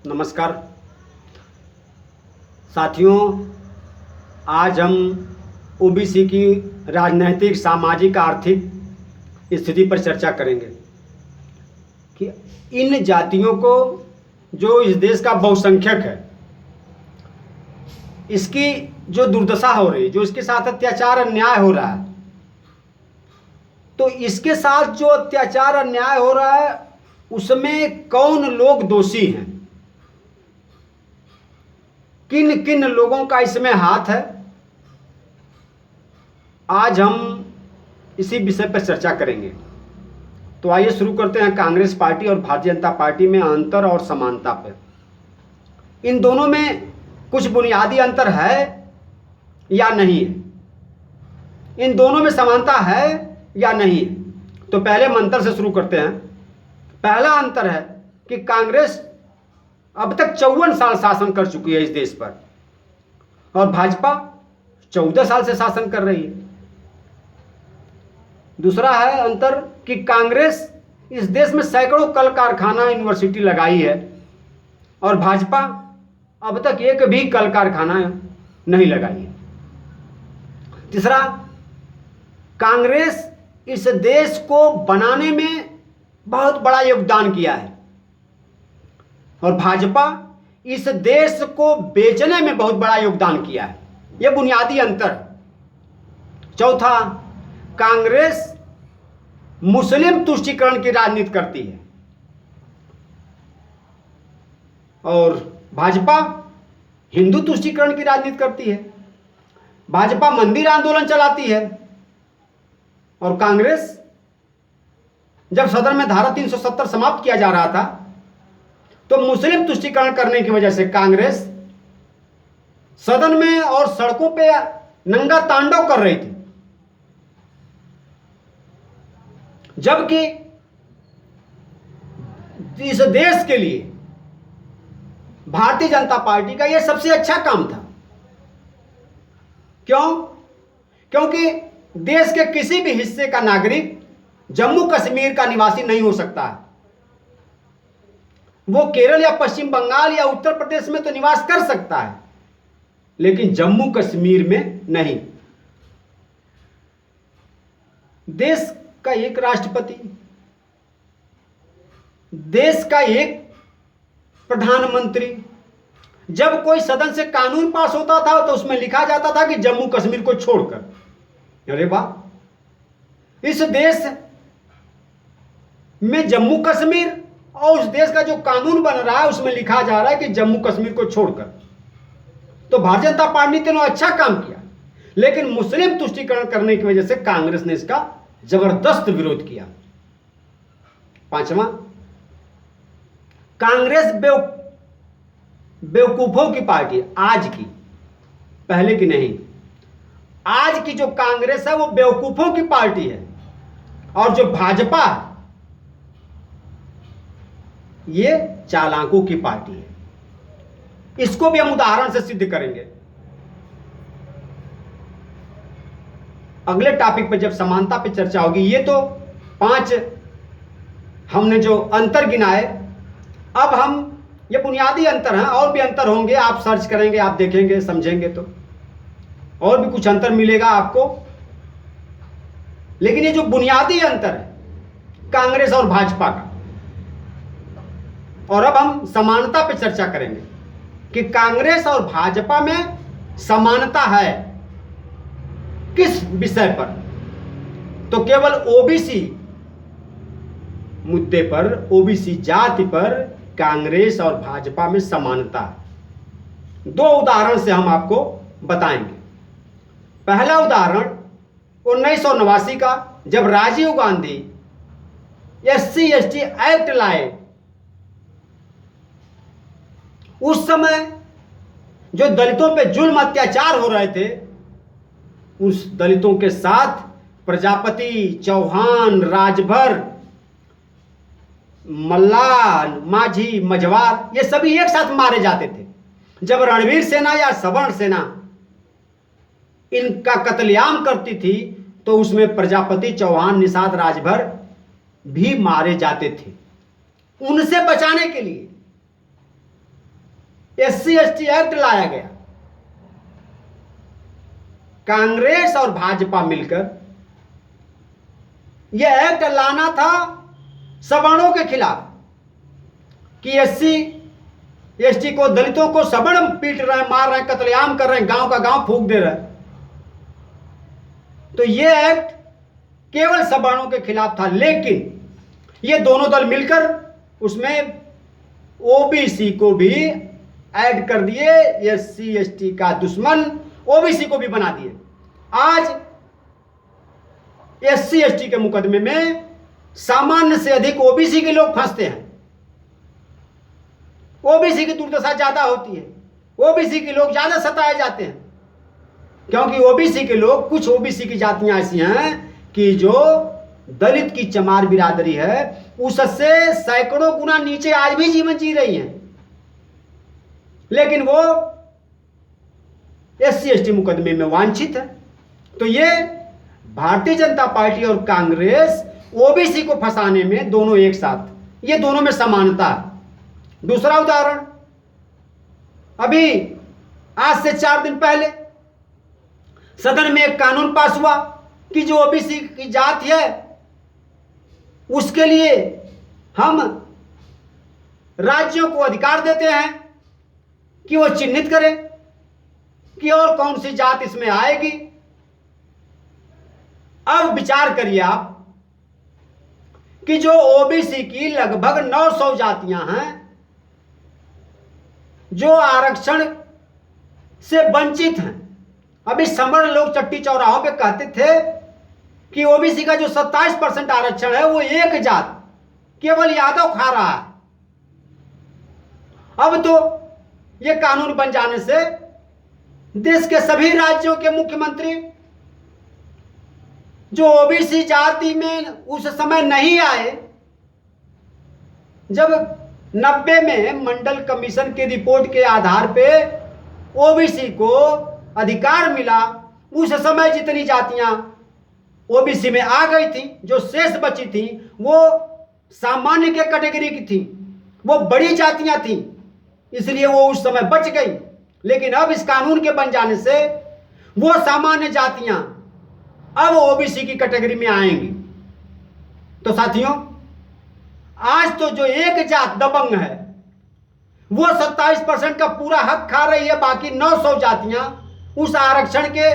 नमस्कार साथियों, आज हम ओबीसी की राजनैतिक, सामाजिक, आर्थिक स्थिति पर चर्चा करेंगे कि इन जातियों को, जो इस देश का बहुसंख्यक है, इसकी जो दुर्दशा हो रही है, जो इसके साथ अत्याचार अन्याय हो रहा है, तो इसके साथ जो अत्याचार अन्याय हो रहा है उसमें कौन लोग दोषी हैं, किन किन लोगों का इसमें हाथ है, आज हम इसी विषय पर चर्चा करेंगे। तो आइए शुरू करते हैं कांग्रेस पार्टी और भारतीय जनता पार्टी में अंतर और समानता पर। इन दोनों में कुछ बुनियादी अंतर है या नहीं है, इन दोनों में समानता है या नहीं है। तो पहले हम अंतर से शुरू करते हैं। पहला अंतर है कि कांग्रेस अब तक 54 साल शासन कर चुकी है इस देश पर, और भाजपा 14 साल से शासन कर रही है। दूसरा है अंतर कि कांग्रेस इस देश में सैकड़ों कल कारखाना, यूनिवर्सिटी लगाई है, और भाजपा अब तक एक भी कल कारखाना नहीं लगाई है। तीसरा, कांग्रेस इस देश को बनाने में बहुत बड़ा योगदान किया है, और भाजपा इस देश को बेचने में बहुत बड़ा योगदान किया है। यह बुनियादी अंतर। चौथा, कांग्रेस मुस्लिम तुष्टीकरण की राजनीति करती है, और भाजपा हिंदू तुष्टीकरण की राजनीति करती है। भाजपा मंदिर आंदोलन चलाती है, और कांग्रेस जब सदन में धारा 370 समाप्त किया जा रहा था तो मुस्लिम तुष्टीकरण करने की वजह से कांग्रेस सदन में और सड़कों पे नंगा तांडव कर रही थी, जबकि इस देश के लिए भारतीय जनता पार्टी का यह सबसे अच्छा काम था। क्यों? क्योंकि देश के किसी भी हिस्से का नागरिक जम्मू कश्मीर का निवासी नहीं हो सकता है। वो केरल या पश्चिम बंगाल या उत्तर प्रदेश में तो निवास कर सकता है, लेकिन जम्मू कश्मीर में नहीं। देश का एक राष्ट्रपति, देश का एक प्रधानमंत्री, जब कोई सदन से कानून पास होता था तो उसमें लिखा जाता था कि जम्मू कश्मीर को छोड़कर। अरे वाह, इस देश में जम्मू कश्मीर और उस देश का जो कानून बन रहा है उसमें लिखा जा रहा है कि जम्मू कश्मीर को छोड़कर। तो भारतीय जनता पार्टी ने अच्छा काम किया, लेकिन मुस्लिम तुष्टीकरण करने की वजह से कांग्रेस ने इसका जबरदस्त विरोध किया। पांचवा, कांग्रेस बेवकूफों की पार्टी है आज की, पहले की नहीं। आज की जो कांग्रेस है वो बेवकूफों की पार्टी है, और जो भाजपा है ये चालाकों की पार्टी है। इसको भी हम उदाहरण से सिद्ध करेंगे। अगले टॉपिक पे जब समानता पे चर्चा होगी। ये तो 5 हमने जो अंतर गिनाए। अब हम, ये बुनियादी अंतर हैं, और भी अंतर होंगे, आप सर्च करेंगे, आप देखेंगे, समझेंगे तो और भी कुछ अंतर मिलेगा आपको। लेकिन ये जो बुनियादी अंतर है कांग्रेस और भाजपा का, और अब हम समानता पे चर्चा करेंगे कि कांग्रेस और भाजपा में समानता है किस विषय पर। तो केवल ओबीसी मुद्दे पर, ओबीसी जाति पर कांग्रेस और भाजपा में समानता है। 2 उदाहरण से हम आपको बताएंगे। पहला उदाहरण 1989 का, जब राजीव गांधी SC/ST एक्ट लाए। उस समय जो दलितों पे जुल्म अत्याचार हो रहे थे, उस दलितों के साथ प्रजापति, चौहान, राजभर, मल्ला, माझी, मझवार, ये सभी एक साथ मारे जाते थे। जब रणवीर सेना या सवर्ण सेना इनका कत्लेआम करती थी तो उसमें प्रजापति, चौहान, निषाद, राजभर भी मारे जाते थे। उनसे बचाने के लिए SC/ST एक्ट लाया गया। कांग्रेस और भाजपा मिलकर यह एक्ट लाना था सवर्णों के खिलाफ कि SC/ST को, दलितों को सवर्ण पीट रहे हैं, मार रहे हैं, कत्लेआम कर रहे हैं, गांव का गांव फूंक दे रहे हैं। तो यह एक्ट केवल सवर्णों के खिलाफ था, लेकिन ये दोनों दल मिलकर उसमें OBC को भी ऐड कर दिए। SC/ST का दुश्मन OBC को भी बना दिए। आज SC/ST के मुकदमे में सामान्य से अधिक OBC के लोग फंसते हैं। OBC की दुर्दशा ज्यादा होती है, OBC के लोग ज्यादा सताए जाते हैं, क्योंकि OBC के लोग, कुछ OBC की जातियां ऐसी हैं कि जो दलित की चमार बिरादरी है उससे सैकड़ों गुना नीचे आज भी जीवन जी रही हैं, लेकिन वो SC/ST मुकदमे में वांछित है। तो ये भारतीय जनता पार्टी और कांग्रेस OBC को फंसाने में दोनों एक साथ, ये दोनों में समानता है। दूसरा उदाहरण, अभी आज से 4 दिन पहले सदन में एक कानून पास हुआ कि जो OBC की जाति है उसके लिए हम राज्यों को अधिकार देते हैं कि वो चिन्हित करें कि और कौन सी जात इसमें आएगी। अब विचार करिए आप कि जो OBC की लगभग 900 जातियां हैं जो आरक्षण से वंचित हैं। अभी समर लोग चट्टी चौराहों पे कहते थे कि OBC का जो 27% आरक्षण है वो एक जात केवल यादव खा रहा है। अब तो ये कानून बन जाने से देश के सभी राज्यों के मुख्यमंत्री जो OBC जाति में उस समय नहीं आए, जब 90 में मंडल कमीशन की रिपोर्ट के आधार पे OBC को अधिकार मिला, उस समय जितनी जातियां OBC में आ गई थी, जो शेष बची थी वो सामान्य के कैटेगरी की थी, वो बड़ी जातियां थी, इसलिए वो उस समय बच गई। लेकिन अब इस कानून के बन जाने से वो सामान्य जातियां अब OBC की कैटेगरी में आएंगी। तो साथियों, आज तो जो एक जात दबंग है वो 27% का पूरा हक खा रही है, बाकी 900 जातियां उस आरक्षण के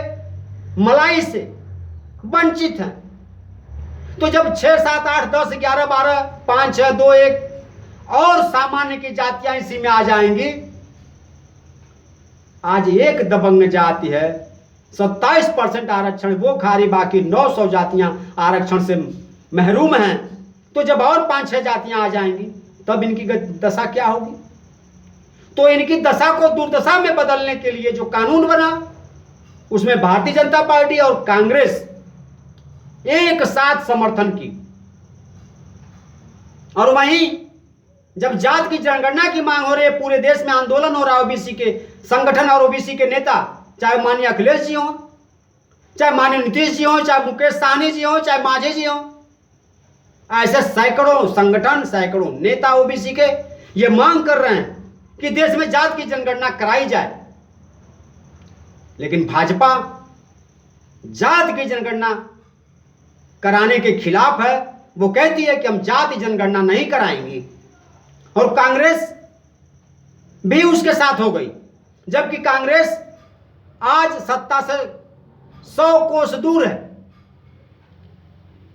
मलाई से वंचित हैं। तो जब 6, 7, 8, 10, 11, 12, 5, 6, 2, 1 और सामान्य की जातियां इसी में आ जाएंगी। आज एक दबंग जाति है, 27% आरक्षण वो खा रही, बाकी 900 जातियां आरक्षण से महरूम हैं। तो जब और 5-6 जातियां आ जाएंगी तब इनकी दशा क्या होगी? तो इनकी दशा को दुर्दशा में बदलने के लिए जो कानून बना उसमें भारतीय जनता पार्टी और कांग्रेस एक साथ समर्थन की। और वहीं जब जात की जनगणना की मांग हो रही है, पूरे देश में आंदोलन हो रहा है, OBC के संगठन और OBC के नेता, चाहे माननीय अखिलेश जी हो, चाहे माननीय नीतीश जी हो, चाहे मुकेश सहनी जी हो, चाहे मांझी जी हो, ऐसे सैकड़ों संगठन, सैकड़ों नेता OBC के ये मांग कर रहे हैं कि देश में जात की जनगणना कराई जाए। लेकिन भाजपा जात की जनगणना कराने के खिलाफ है। वो कहती है कि हम जाति जनगणना नहीं कराएंगी, और कांग्रेस भी उसके साथ हो गई, जबकि कांग्रेस आज सत्ता से 100 कोस दूर है।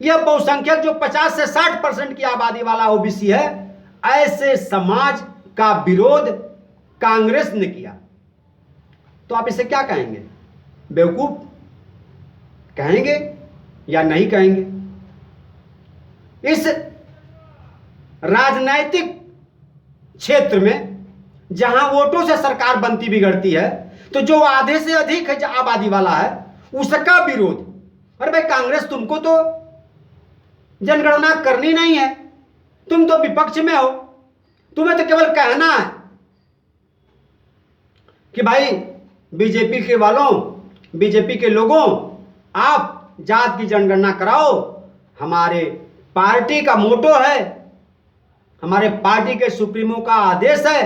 यह बहुसंख्यक जो 50 से 60% की आबादी वाला OBC है, ऐसे समाज का विरोध कांग्रेस ने किया। तो आप इसे क्या कहेंगे? बेवकूफ कहेंगे या नहीं कहेंगे? इस राजनैतिक क्षेत्र में जहां वोटों से सरकार बनती बिगड़ती है, तो जो आधे से अधिक आबादी वाला है उसका विरोध। अरे भाई कांग्रेस, तुमको तो जनगणना करनी नहीं है, तुम तो विपक्ष में हो, तुम्हें तो केवल कहना है कि भाई बीजेपी के वालों, बीजेपी के लोगों, आप जात की जनगणना कराओ। हमारे पार्टी का मोटो है, हमारे पार्टी के सुप्रीमो का आदेश है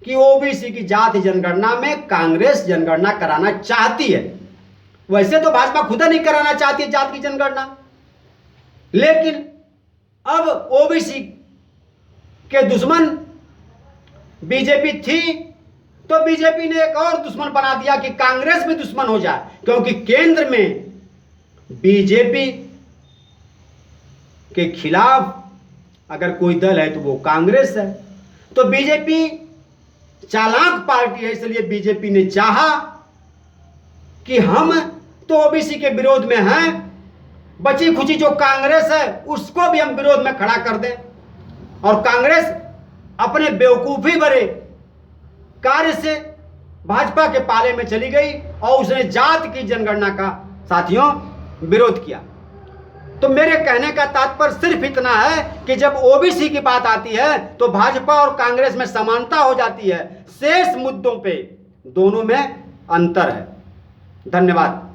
कि ओबीसी की जाति जनगणना में कांग्रेस जनगणना कराना चाहती है। वैसे तो भाजपा खुद नहीं कराना चाहती है जाति की जनगणना, लेकिन अब ओबीसी के दुश्मन बीजेपी थी तो बीजेपी ने एक और दुश्मन बना दिया कि कांग्रेस भी दुश्मन हो जाए, क्योंकि केंद्र में बीजेपी के खिलाफ अगर कोई दल है तो वो कांग्रेस है। तो बीजेपी चालाक पार्टी है, इसलिए बीजेपी ने चाहा कि हम तो ओबीसी के विरोध में हैं, बची खुची जो कांग्रेस है उसको भी हम विरोध में खड़ा कर दें। और कांग्रेस अपने बेवकूफी भरे कार्य से भाजपा के पाले में चली गई और उसने जाति की जनगणना का साथियों विरोध किया। तो मेरे कहने का तात्पर्य सिर्फ इतना है कि जब ओबीसी की बात आती है तो भाजपा और कांग्रेस में समानता हो जाती है, शेष मुद्दों पे दोनों में अंतर है। धन्यवाद।